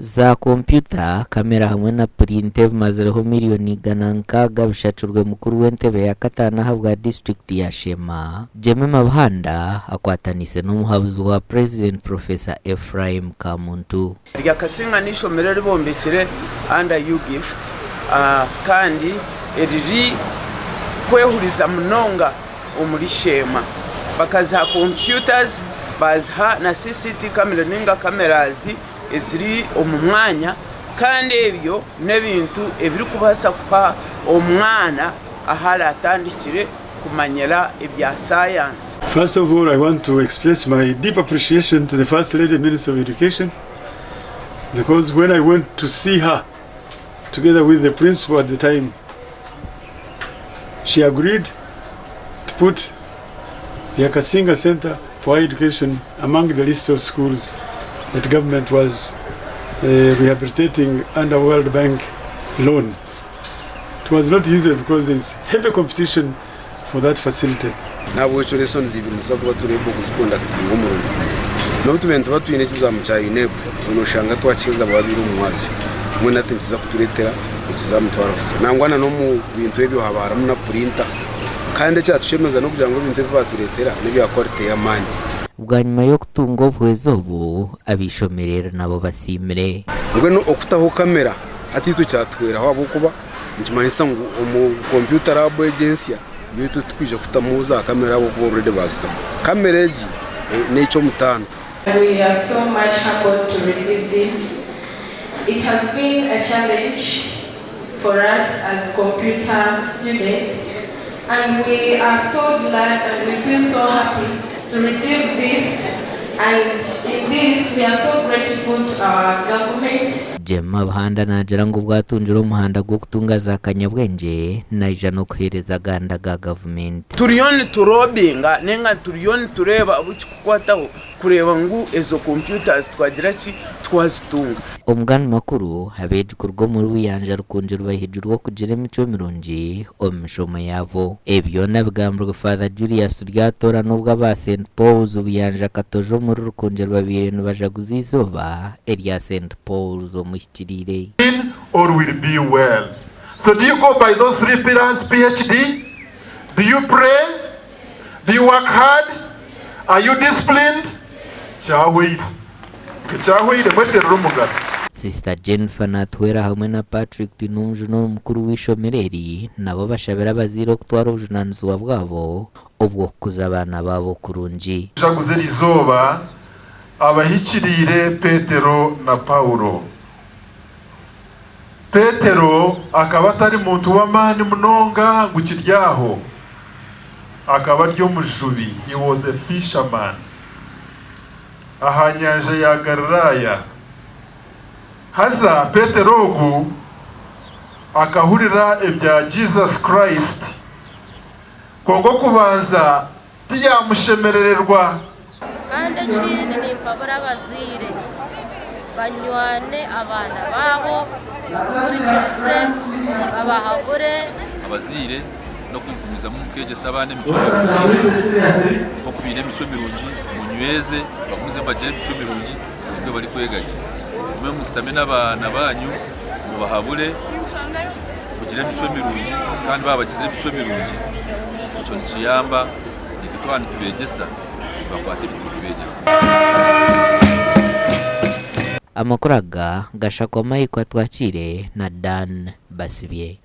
za computer kamera hamwe na printe bimazeho miliyoni ganankaga bishacurwe mukuru w'entebe ya katana habwa district ya Sheema jeme mabhanda akwatanise n'umuhabuzi wa president Professor Ephraim Kamuntu Ryakasinga n'ishomero ribombekere under you gift kandi eriri kwehuriza mnonga omuri Sheema bakaza computers bazha na CCTV camera ninga cameras eziri omumwanya kandi ebyo nebintu ebiri kubasa kwa omwana ahala atandikire kumanyera ebya science. First of all, I want to express my deep appreciation to the First Lady Minister of Education, because when I went to see her together with the principal at the time, she agreed to put the Ryakasinga Center for Higher Education among the list of schools that government was rehabilitating under World Bank loan. It was not easy because there is heavy competition for that facility. Nabo cyo lesson zibiri musabwa turebo kuzikunda ngomurundu. No tubento batwine kizamucaye intego tunoshanga twakiriza babiri umwazi. Mwe natinsiza kuturetera ukizamutwara gusa. Nangwana no mu bintu ebyo habara muna printer. Kandi cyatushemeza no kugira ngo ibintu baturetera n'ibya quality ya mani. Ubwa nyuma yo kutunga obwezobu abishomerera nabo basimire. Ubwo no okutaho kamera atitu cyatwera habo kuba nkimanisa ngo mu computer Obwegyese yoto twije kutamuza kamera abo ko already basta. Kamera eji n'icyo mutano. We are so much humbled to receive this. It has been a challenge for us as computer students, and we are so glad and we feel so happy to receive this, and in this we are so grateful to our government. Jema bahanda najera ngo bwatunjira umuhanda gwo kutunga za kanyabwengye naija no kuhereza ganda ga government. Turiyoni turobinga nenga turiyoni tureba abukikwataho kureba ngo ezo computers twagira ki twazitunga. Omugani makuru habeje kurwo muri wiyanja rukunjira bahejuru wo kugira emico mirungi omushoma yabo. Ebyo nabigambirwa Father Julius ryatora nubwo aba St Paul's ubuyanja katojo muri rukunjira babiri bajaguza izoba Elia St Paul's omushikirire. Or will be well. So do you go by those three pillars, PhD? Do you pray? Do you work hard? Are you disciplined? Sister Jennifer natwera hamwe na Patrick Tinunju no mukuru w'ishomereri nabo bashabira bazira kutwara ubujunanizwa bwabo obwo kuza abana babo kurungi. Jaguze izoba abahikirire Petero na Paulo. Petero akaba atari muntu w'amani munonga ngukiryaho. Akaba ryo mujubi. He was a fisherman. Ahanyanja ya Galilaya. Haza Petero ugu akahurira ebya Jesus Christ. Kongo kubanza tiyamushemerererwa. Kandi chini ni mpabura bazire. Banywane abana babo kurikirize abahabure abazire no kwigumiza mu Obwegyese abana emico ko kubine emico mirungi munyweze bakumize bagire emico mirungi ubwo bari kwegaje mwe musitame n'abana banyu mubahabure kugira emico mirungi kandi babagize emico mirungi icyo niciyamba nitutwana tubegesa bakwate bitubegesa. Amakuraga gashakwa mayiko atwakire na Dan Basibye.